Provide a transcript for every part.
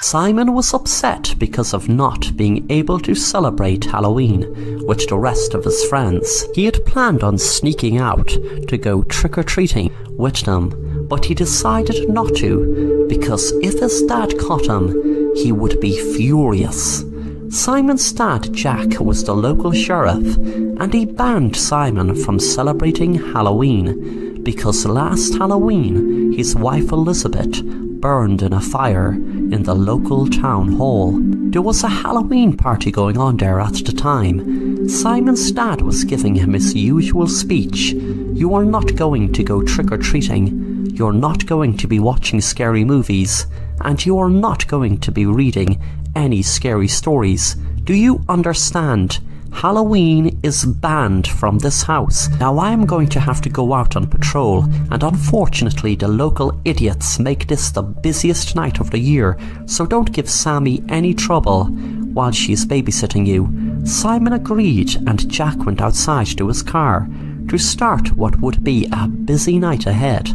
Simon was upset because of not being able to celebrate Halloween with the rest of his friends. He had planned on sneaking out to go trick-or-treating with them, but he decided not to because if his dad caught him, he would be furious. Simon's dad, Jack, was the local sheriff, and he banned Simon from celebrating Halloween because last Halloween his wife Elizabeth burned in a fire in the local town hall. There was a Halloween party going on there at the time. Simon's dad was giving him his usual speech. You are not going to go trick-or-treating, you're not going to be watching scary movies, and you are not going to be reading any scary stories. Do you understand? Halloween is banned from this house. Now I am going to have to go out on patrol, and unfortunately the local idiots make this the busiest night of the year, so don't give Sammy any trouble while she's babysitting you. Simon agreed, and Jack went outside to his car to start what would be a busy night ahead.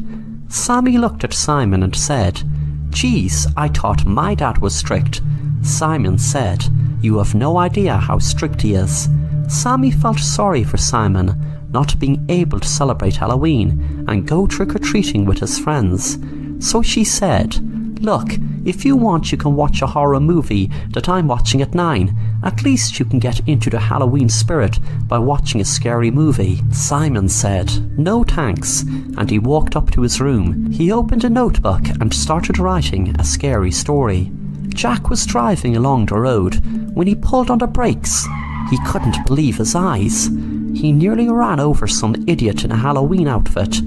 Sammy looked at Simon and said, "Geez, I thought my dad was strict." Simon said, "You have no idea how strict he is." Sammy felt sorry for Simon not being able to celebrate Halloween and go trick-or-treating with his friends. So she said, "Look, if you want you can watch a horror movie that I'm watching at 9. At least you can get into the Halloween spirit by watching a scary movie." Simon said, "No thanks," and he walked up to his room. He opened a notebook and started writing a scary story. Jack was driving along the road when he pulled on the brakes. He couldn't believe his eyes. He nearly ran over some idiot in a Halloween outfit,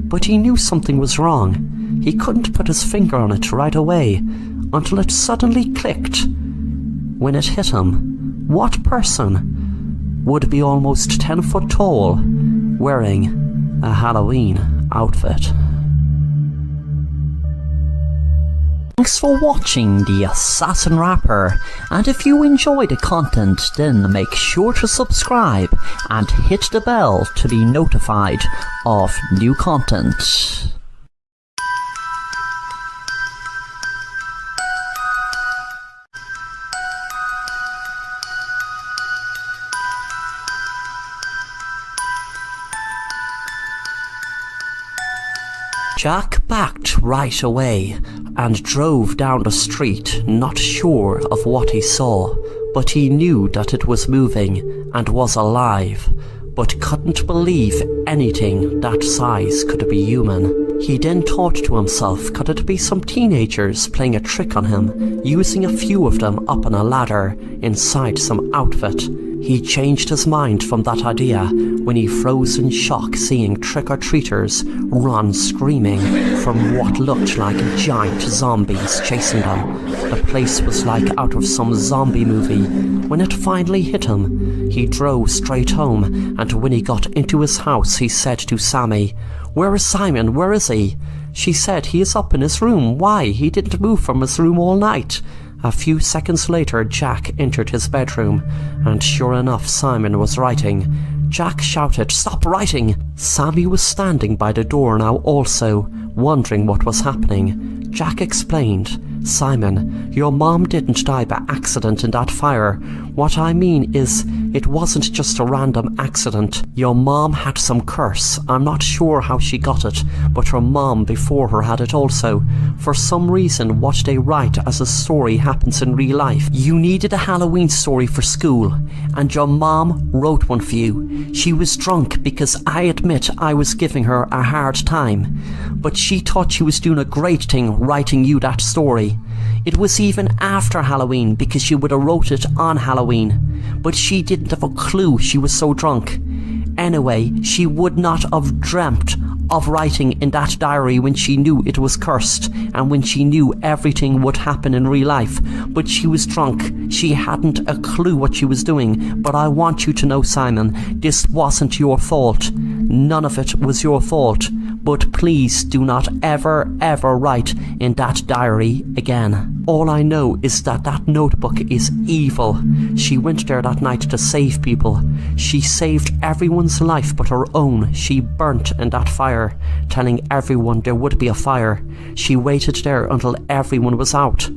but he knew something was wrong. He couldn't put his finger on it right away until it suddenly clicked. When it hit him, what person would be almost 10 foot tall wearing a Halloween outfit? Thanks for watching The Assassin Rapper, and if you enjoy the content then make sure to subscribe and hit the bell to be notified of new content. Jack backed right away and drove down the street, not sure of what he saw, but he knew that it was moving and was alive, but couldn't believe anything that size could be human. He then thought to himself, could it be some teenagers playing a trick on him, using a few of them up on a ladder inside some outfit? He changed his mind from that idea when he froze in shock seeing trick-or-treaters run screaming from what looked like giant zombies chasing them. The place was like out of some zombie movie. When it finally hit him, he drove straight home, and when he got into his house he said to Sammy, "Where is Simon? Where is he?" She said, "He is up in his room. Why? He didn't move from his room all night." A few seconds later, Jack entered his bedroom, and sure enough, Simon was writing. Jack shouted, "Stop writing!" Sammy was standing by the door now also, wondering what was happening. Jack explained, "Simon, your mom didn't die by accident in that fire. What I mean is, it wasn't just a random accident. Your mom had some curse. I'm not sure how she got it, but her mom before her had it also. For some reason, what they write as a story happens in real life. You needed a Halloween story for school, and your mom wrote one for you. She was drunk because I admit I was giving her a hard time, but she thought she was doing a great thing writing you that story. It was even after Halloween because she would have wrote it on Halloween, but she didn't have a clue she was so drunk. Anyway, she would not have dreamt of writing in that diary when she knew it was cursed and when she knew everything would happen in real life. But she was drunk. She hadn't a clue what she was doing. But I want you to know, Simon, this wasn't your fault. None of it was your fault. But please do not ever write in that diary again. All I know is that that notebook is evil. She went there that night to save people. She saved everyone's life but her own. She burnt in that fire, telling everyone there would be a fire. She waited there until everyone was out.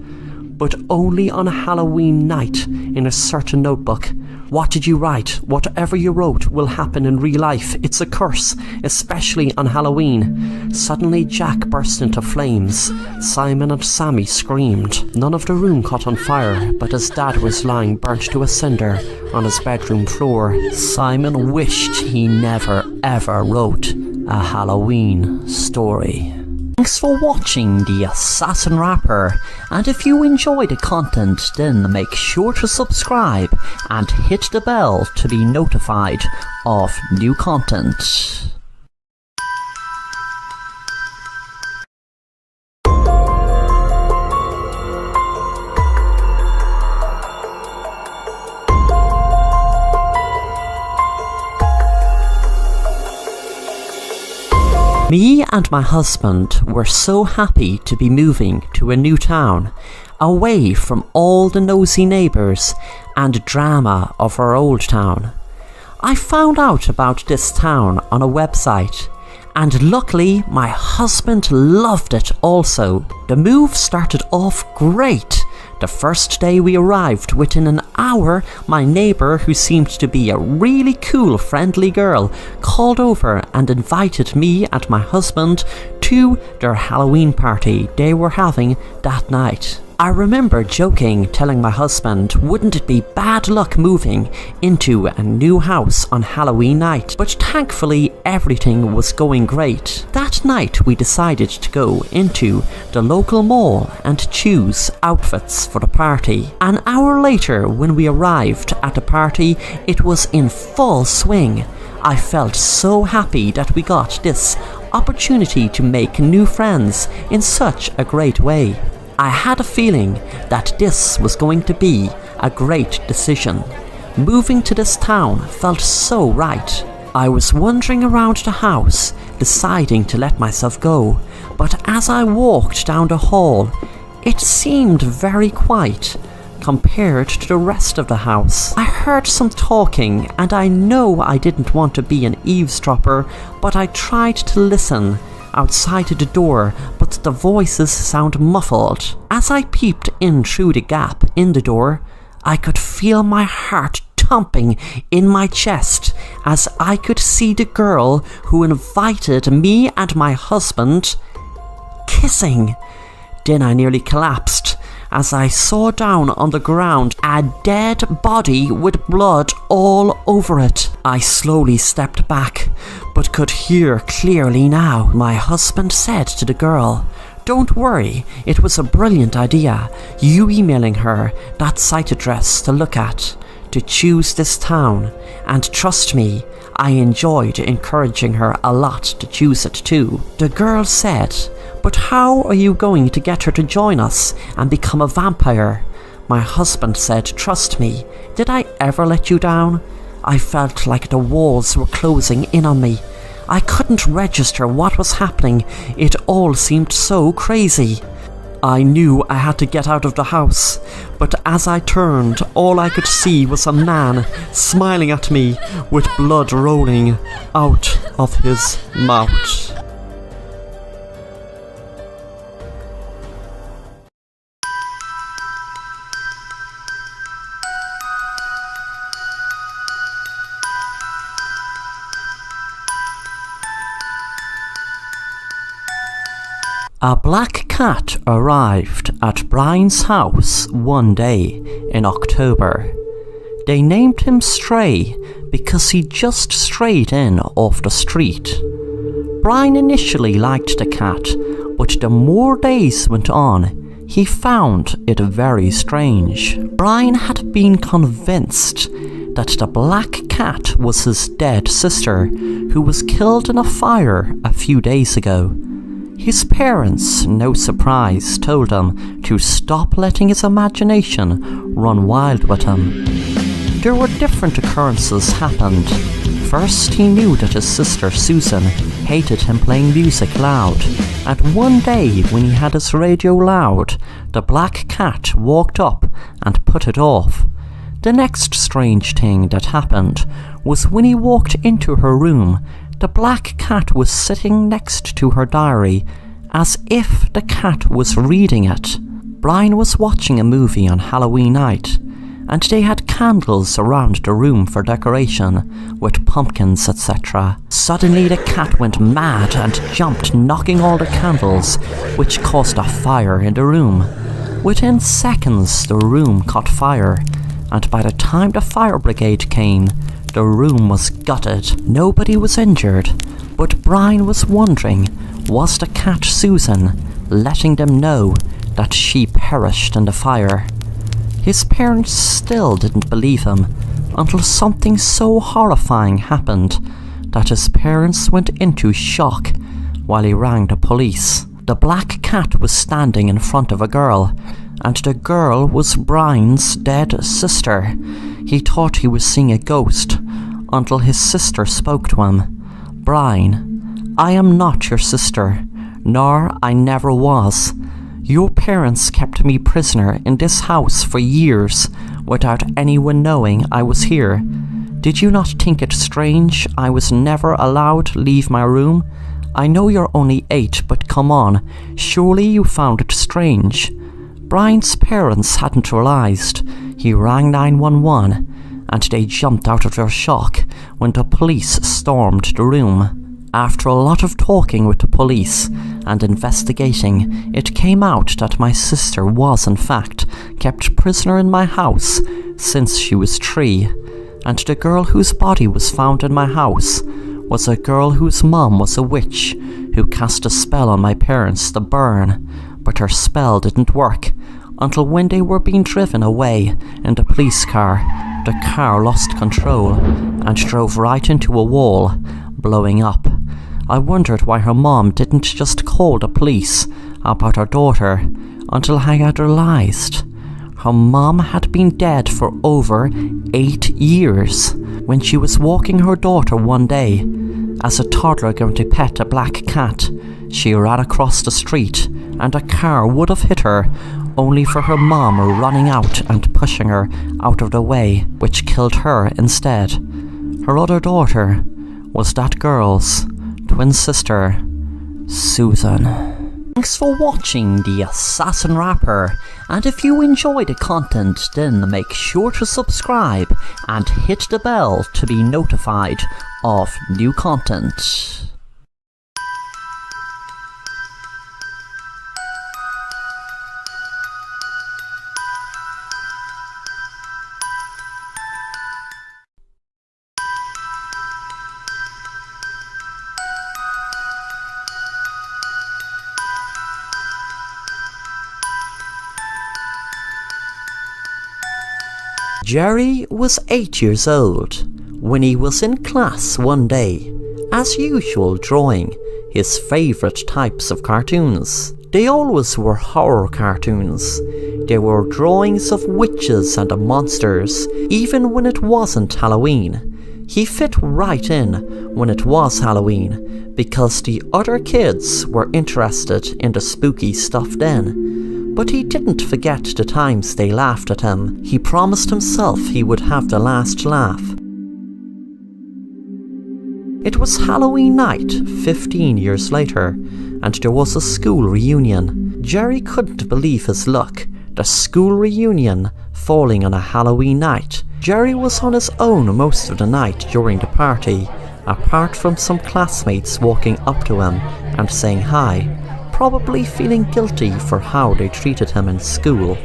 but only on Halloween night in a certain notebook. What did you write? Whatever you wrote will happen in real life. It's a curse, especially on Halloween. Suddenly Jack burst into flames. Simon and Sammy screamed. None of the room caught on fire, but his dad was lying burnt to a cinder on his bedroom floor. Simon wished he never ever wrote a Halloween story. Thanks for watching The Assassin Rapper, and if you enjoy the content, then make sure to subscribe and hit the bell to be notified of new content. Me and my husband were so happy to be moving to a new town, away from all the nosy neighbours and drama of our old town. I found out about this town on a website, and luckily my husband loved it also. The move started off great. The first day we arrived, within an hour, my neighbour, who seemed to be a really cool, friendly girl, called over and invited me and my husband to their Halloween party they were having that night. I remember joking, telling my husband, wouldn't it be bad luck moving into a new house on Halloween night? But thankfully everything was going great. That night we decided to go into the local mall and choose outfits for the party. An hour later, when we arrived at the party, it was in full swing. I felt so happy that we got this opportunity to make new friends in such a great way. I had a feeling that this was going to be a great decision. Moving to this town felt so right. I was wandering around the house, deciding to let myself go, but as I walked down the hall, it seemed very quiet compared to the rest of the house. I heard some talking, and I know I didn't want to be an eavesdropper, but I tried to listen outside the door, but the voices sound muffled. As I peeped in through the gap in the door, I could feel my heart thumping in my chest as I could see the girl who invited me and my husband kissing. Then I nearly collapsed as I saw down on the ground a dead body with blood all over it. I slowly stepped back, but could hear clearly now. My husband said to the girl, "Don't worry, it was a brilliant idea, you emailing her that site address to look at, to choose this town, and trust me, I enjoyed encouraging her a lot to choose it too." The girl said, "But how are you going to get her to join us and become a vampire?" My husband said, "Trust me, did I ever let you down?" I felt like the walls were closing in on me. I couldn't register what was happening. It all seemed so crazy. I knew I had to get out of the house, but as I turned, all I could see was a man smiling at me with blood rolling out of his mouth. A black cat arrived at Brian's house one day in October. They named him Stray because he just strayed in off the street. Brian initially liked the cat, but the more days went on, he found it very strange. Brian had been convinced that the black cat was his dead sister, who was killed in a fire a few days ago. His parents, no surprise, told him to stop letting his imagination run wild with him. There were different occurrences happened. First, he knew that his sister Susan hated him playing music loud, and one day when he had his radio loud, the black cat walked up and put it off. The next strange thing that happened was when he walked into her room, the black cat was sitting next to her diary, as if the cat was reading it. Brian was watching a movie on Halloween night, and they had candles around the room for decoration, with pumpkins, etc. Suddenly the cat went mad and jumped, knocking all the candles, which caused a fire in the room. Within seconds the room caught fire, and by the time the fire brigade came, the room was gutted. Nobody was injured, but Brian was wondering, was the cat Susan letting them know that she perished in the fire? His parents still didn't believe him until something so horrifying happened that his parents went into shock while he rang the police. The black cat was standing in front of a girl, and the girl was Brian's dead sister. He thought he was seeing a ghost until his sister spoke to him. "Brian, I am not your sister, nor I never was. Your parents kept me prisoner in this house for years without anyone knowing I was here. Did you not think it strange I was never allowed to leave my room? I know you're only 8, but come on, surely you found it strange." Brian's parents hadn't realised. He rang 911, and they jumped out of their shock when the police stormed the room. After a lot of talking with the police and investigating, it came out that my sister was in fact kept prisoner in my house since she was 3, and the girl whose body was found in my house was a girl whose mum was a witch who cast a spell on my parents to burn, but her spell didn't work until when they were being driven away in the police car, the car lost control and drove right into a wall, blowing up. I wondered why her mom didn't just call the police about her daughter until I had realised her mom had been dead for over 8 years. When she was walking her daughter one day, as a toddler going to pet a black cat, she ran across the street and a car would have hit her, only for her mom running out and pushing her out of the way, which killed her instead. Her other daughter was that girl's twin sister, Susan. Thanks for watching The Assassin Rapper, and if you enjoy the content, then make sure to subscribe and hit the bell to be notified of new content. Jerry was 8 years old when he was in class one day, as usual drawing his favourite types of cartoons. They always were horror cartoons. They were drawings of witches and monsters, even when it wasn't Halloween. He fit right in when it was Halloween, because the other kids were interested in the spooky stuff then. But he didn't forget the times they laughed at him. He promised himself he would have the last laugh. It was Halloween night 15 years later, and there was a school reunion. Jerry couldn't believe his luck, the school reunion falling on a Halloween night. Jerry was on his own most of the night during the party, apart from some classmates walking up to him and saying hi, probably feeling guilty for how they treated him in school.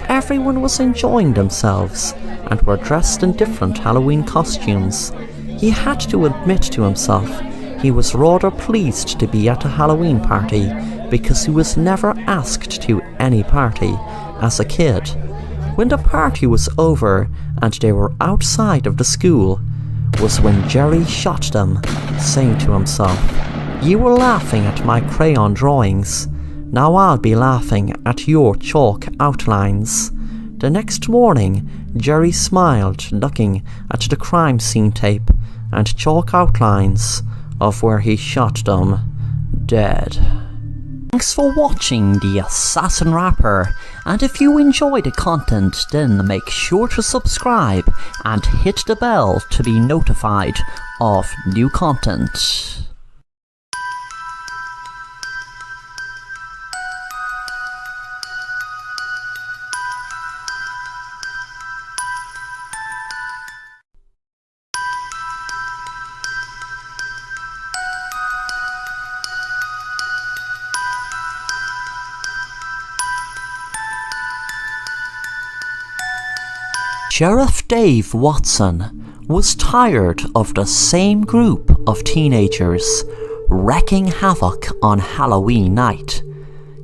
Everyone was enjoying themselves and were dressed in different Halloween costumes. He had to admit to himself he was rather pleased to be at a Halloween party because he was never asked to any party as a kid. When the party was over and they were outside of the school was when Jerry shot them, saying to himself, "You were laughing at my crayon drawings. Now I'll be laughing at your chalk outlines." The next morning, Jerry smiled, looking at the crime scene tape and chalk outlines of where he shot them dead. Thanks for watching The Assassin Rapper, and if you enjoy the content, then make sure to subscribe and hit the bell to be notified of new content. Sheriff Dave Watson was tired of the same group of teenagers wreaking havoc on Halloween night.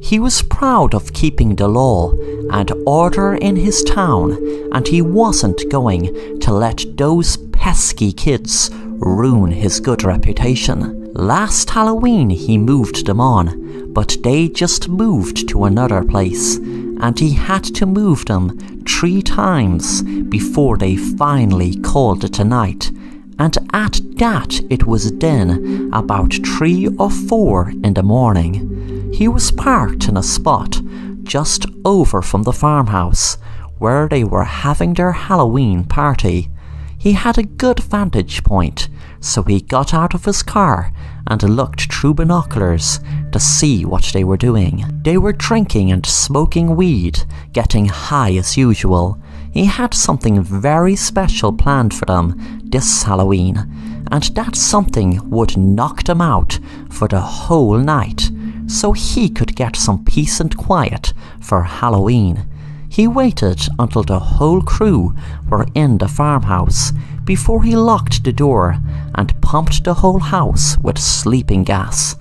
He was proud of keeping the law and order in his town, and he wasn't going to let those pesky kids ruin his good reputation. Last Halloween he moved them on, but they just moved to another place, and he had to move them 3 times before they finally called it a night. And at that it was then about 3 or 4 in the morning. He was parked in a spot just over from the farmhouse where they were having their Halloween party. He had a good vantage point, so he got out of his car and looked through binoculars to see what they were doing. They were drinking and smoking weed, getting high as usual. He had something very special planned for them this Halloween, and that something would knock them out for the whole night, so he could get some peace and quiet for Halloween. He waited until the whole crew were in the farmhouse before he locked the door and pumped the whole house with sleeping gas.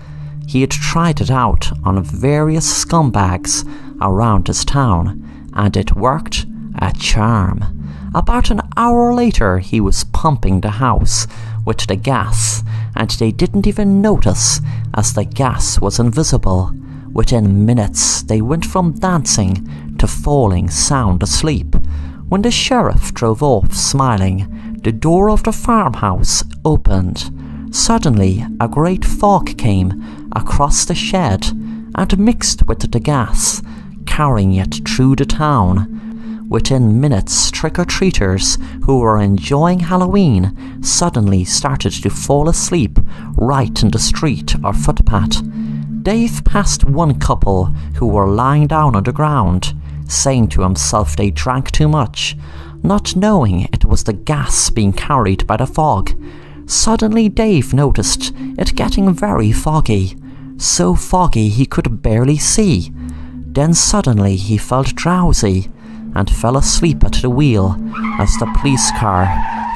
He had tried it out on various scumbags around his town, and it worked a charm. About an hour later he was pumping the house with the gas, and they didn't even notice as the gas was invisible. Within minutes they went from dancing to falling sound asleep. When the sheriff drove off smiling, the door of the farmhouse opened. Suddenly a great fog came across the shed and mixed with the gas, carrying it through the town. Within minutes, trick-or-treaters who were enjoying Halloween suddenly started to fall asleep right in the street or footpath. Dave passed one couple who were lying down on the ground, saying to himself they drank too much, not knowing it was the gas being carried by the fog. Suddenly Dave noticed it getting very foggy, so foggy he could barely see. Then suddenly he felt drowsy and fell asleep at the wheel as the police car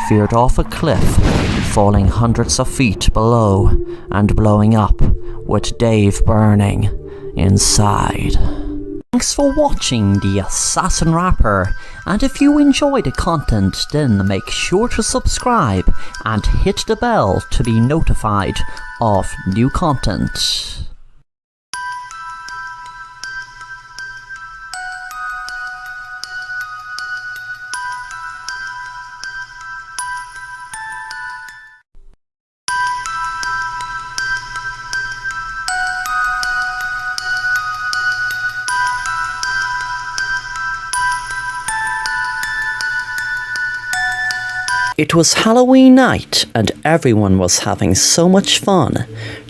veered off a cliff, falling hundreds of feet below and blowing up, with Dave burning inside. Thanks for watching The Assassin Rapper, and if you enjoy the content then make sure to subscribe and hit the bell to be notified of new content. It was Halloween night and everyone was having so much fun.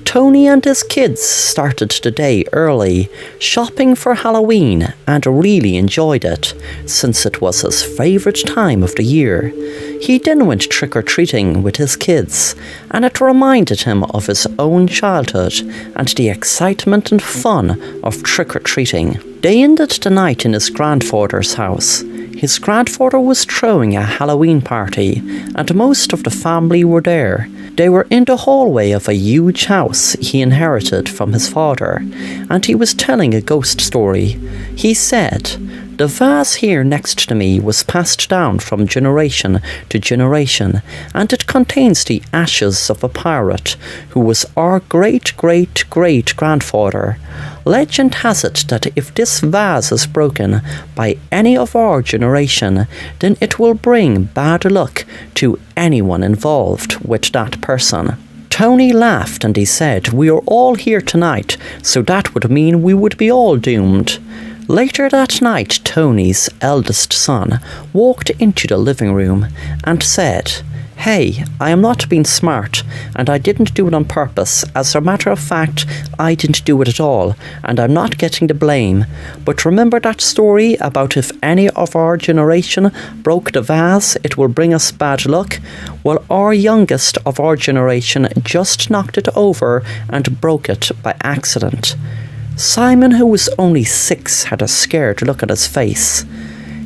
Tony and his kids started the day early, shopping for Halloween, and really enjoyed it, since it was his favourite time of the year. He then went trick-or-treating with his kids, and it reminded him of his own childhood and the excitement and fun of trick-or-treating. They ended the night in his grandfather's house. His grandfather was throwing a Halloween party, and most of the family were there. They were in the hallway of a huge house he inherited from his father, and he was telling a ghost story. He said, "The vase here next to me was passed down from generation to generation, and it contains the ashes of a pirate who was our great-great-great-grandfather. Legend has it that if this vase is broken by any of our generation, then it will bring bad luck to anyone involved with that person." Tony laughed and he said, "We are all here tonight, so that would mean we would be all doomed." Later that night, Tony's eldest son walked into the living room and said, "Hey, I am not being smart, and I didn't do it on purpose. As a matter of fact, I didn't do it at all, and I'm not getting the blame. But remember that story about if any of our generation broke the vase, it will bring us bad luck? Well, our youngest of our generation just knocked it over and broke it by accident." Simon, who was only 6, had a scared look on his face.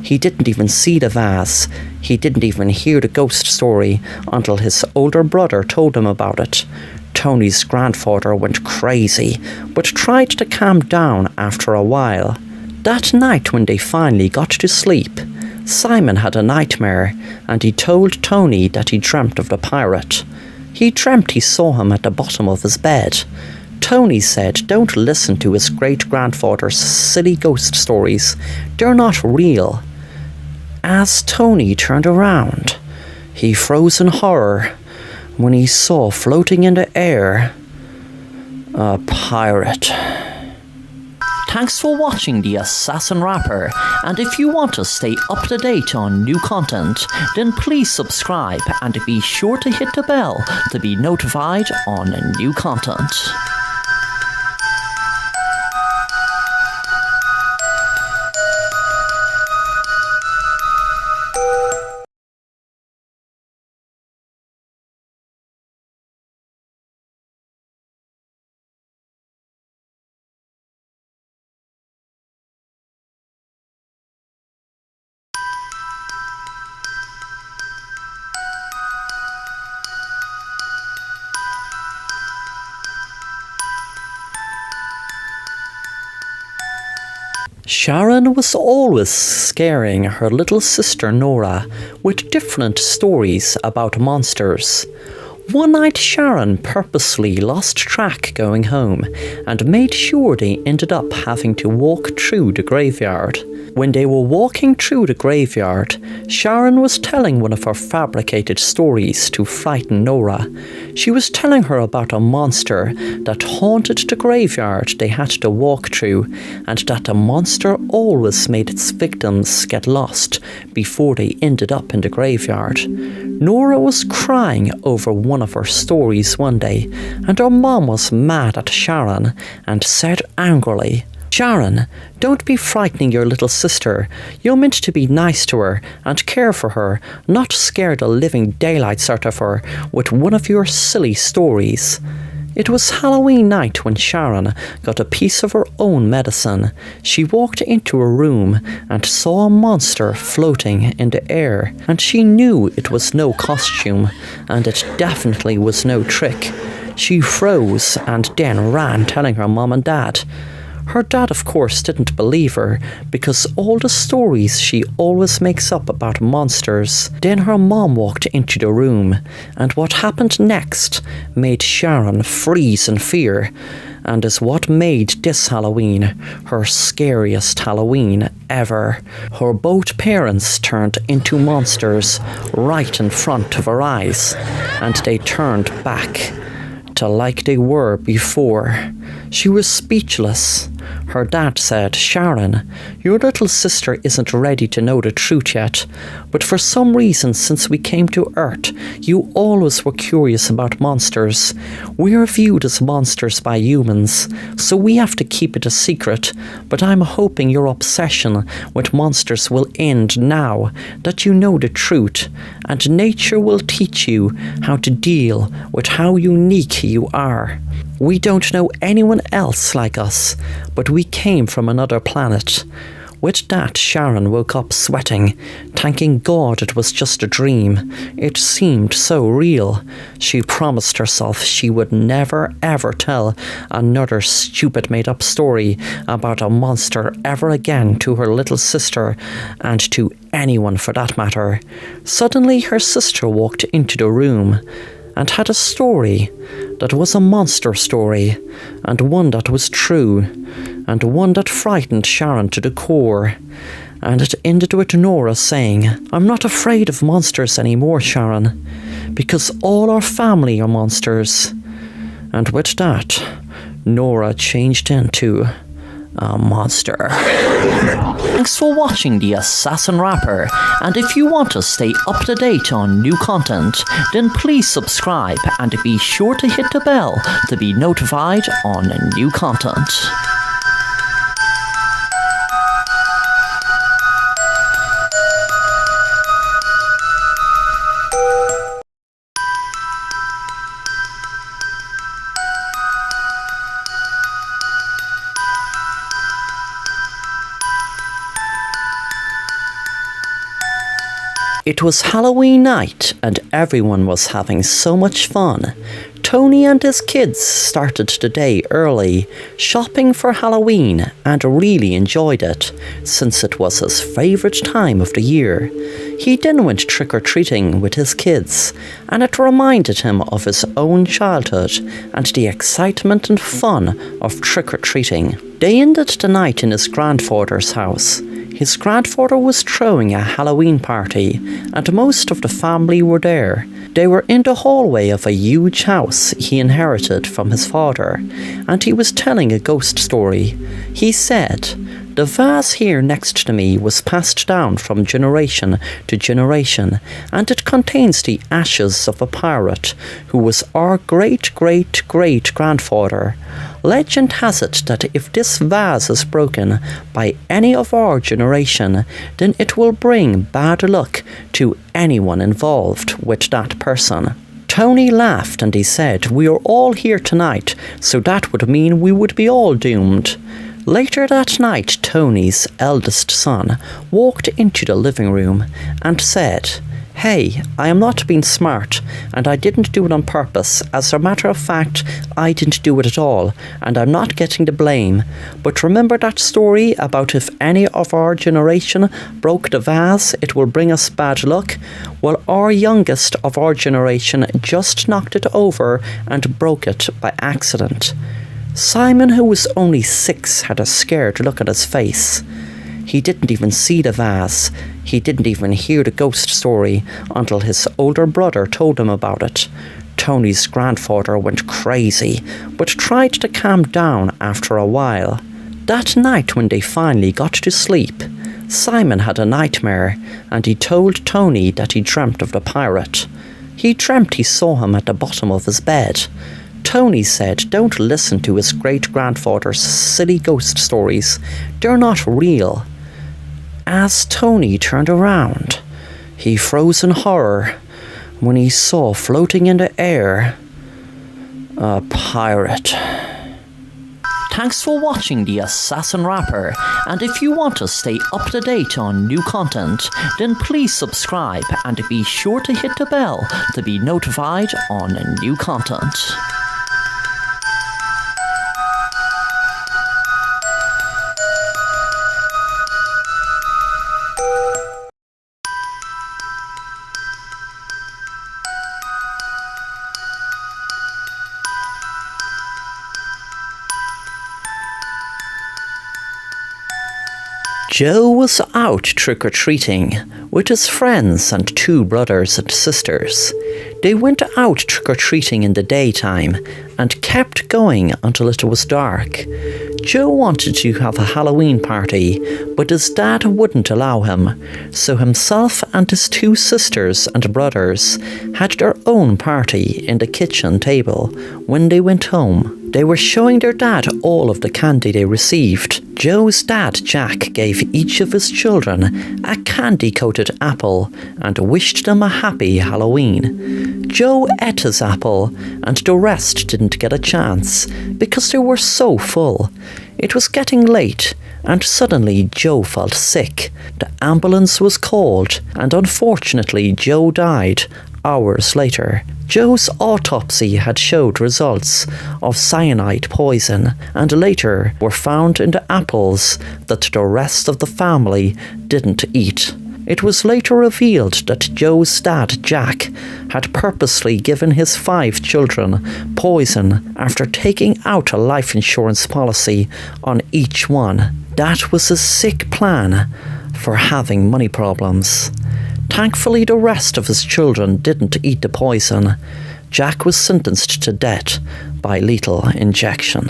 He didn't even see the vase. He didn't even hear the ghost story until his older brother told him about it. Tony's grandfather went crazy, but tried to calm down after a while. That night when they finally got to sleep, Simon had a nightmare, and he told Tony that he dreamt of the pirate. He dreamt he saw him at the bottom of his bed. Tony said don't listen to his great-grandfather's silly ghost stories. They're not real. As Tony turned around, he froze in horror when he saw floating in the air a pirate. Thanks for watching The Assassin Rapper, and if you want to stay up to date on new content, then please subscribe and be sure to hit the bell to be notified on new content. Sharon was always scaring her little sister Nora with different stories about monsters. One night Sharon purposely lost track going home and made sure they ended up having to walk through the graveyard. When they were walking through the graveyard, Sharon was telling one of her fabricated stories to frighten Nora. She was telling her about a monster that haunted the graveyard they had to walk through, and that the monster always made its victims get lost before they ended up in the graveyard. Nora was crying over one of her stories one day, and her mom was mad at Sharon and said angrily, "Sharon, don't be frightening your little sister. You're meant to be nice to her and care for her, not scare the living daylights out of her with one of your silly stories." It was Halloween night when Sharon got a piece of her own medicine. She walked into a room and saw a monster floating in the air, and she knew it was no costume, and it definitely was no trick. She froze and then ran telling her mom and dad. Her dad, of course, didn't believe her, because all the stories she always makes up about monsters. Then her mom walked into the room, and what happened next made Sharon freeze in fear, and is what made this Halloween her scariest Halloween ever. Her both parents turned into monsters right in front of her eyes, and they turned back to like they were before. She was speechless. Her dad said, "Sharon, your little sister isn't ready to know the truth yet, but for some reason since we came to Earth, you always were curious about monsters. We are viewed as monsters by humans, so we have to keep it a secret, but I'm hoping your obsession with monsters will end now that you know the truth, and nature will teach you how to deal with how unique you are. We don't know anyone else like us, but we came from another planet." With that, Sharon woke up sweating, thanking God it was just a dream. It seemed so real. She promised herself she would never ever tell another stupid made-up story about a monster ever again to her little sister, and to anyone for that matter. Suddenly her sister walked into the room and had a story that was a monster story, and one that was true, and one that frightened Sharon to the core. And it ended with Nora saying, "I'm not afraid of monsters anymore, Sharon, because all our family are monsters." And with that, Nora changed into a monster. Thanks for watching The Assassin Rapper, and if you want to stay up to date on new content, then please subscribe and be sure to hit the bell to be notified on new content. It was Halloween night and everyone was having so much fun. Tony and his kids started the day early, shopping for Halloween, and really enjoyed it, since it was his favourite time of the year. He then went trick-or-treating with his kids, and it reminded him of his own childhood and the excitement and fun of trick-or-treating. They ended the night in his grandfather's house. His grandfather was throwing a Halloween party, and most of the family were there. They were in the hallway of a huge house he inherited from his father, and he was telling a ghost story. He said, "The vase here next to me was passed down from generation to generation, and it contains the ashes of a pirate who was our great-great-great-grandfather. Legend has it that if this vase is broken by any of our generation, then it will bring bad luck to anyone involved with that person." Tony laughed and he said, "We are all here tonight, so that would mean we would be all doomed." Later that night, Tony's eldest son walked into the living room and said, "Hey, I am not being smart, and I didn't do it on purpose. As a matter of fact, I didn't do it at all, and I'm not getting the blame. But remember that story about if any of our generation broke the vase, it will bring us bad luck? Well, our youngest of our generation just knocked it over and broke it by accident." Simon, who was only 6, had a scared look on his face. He didn't even see the vase. He didn't even hear the ghost story until his older brother told him about it. Tony's grandfather went crazy, but tried to calm down after a while. That night when they finally got to sleep, Simon had a nightmare, and he told Tony that he dreamt of the pirate. He dreamt he saw him at the bottom of his bed. Tony said, "Don't listen to his great-grandfather's silly ghost stories. They're not real." As Tony turned around, he froze in horror when he saw floating in the air a pirate. Thanks for watching The Assassin Rapper, and if you want to stay up to date on new content, then please subscribe and be sure to hit the bell to be notified on new content. Joe was out trick-or-treating with his friends and 2 brothers and sisters. They went out trick-or-treating in the daytime and kept going until it was dark. Joe wanted to have a Halloween party, but his dad wouldn't allow him, so himself and his 2 sisters and brothers had their own party in the kitchen table when they went home. They were showing their dad all of the candy they received. Joe's dad, Jack, gave each of his children a candy-coated apple and wished them a happy Halloween. Joe ate his apple, and the rest didn't get a chance because they were so full. It was getting late, and suddenly Joe felt sick. The ambulance was called, and unfortunately Joe died hours later. Joe's autopsy had showed results of cyanide poison, and later were found in the apples that the rest of the family didn't eat. It was later revealed that Joe's dad, Jack, had purposely given his 5 children poison after taking out a life insurance policy on each one. That was a sick plan for having money problems. Thankfully, the rest of his children didn't eat the poison. Jack was sentenced to death by lethal injection.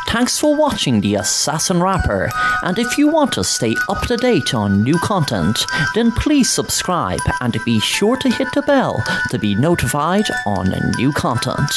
Thanks for watching The Assassin Rapper, and if you want to stay up to date on new content, then please subscribe and be sure to hit the bell to be notified on new content.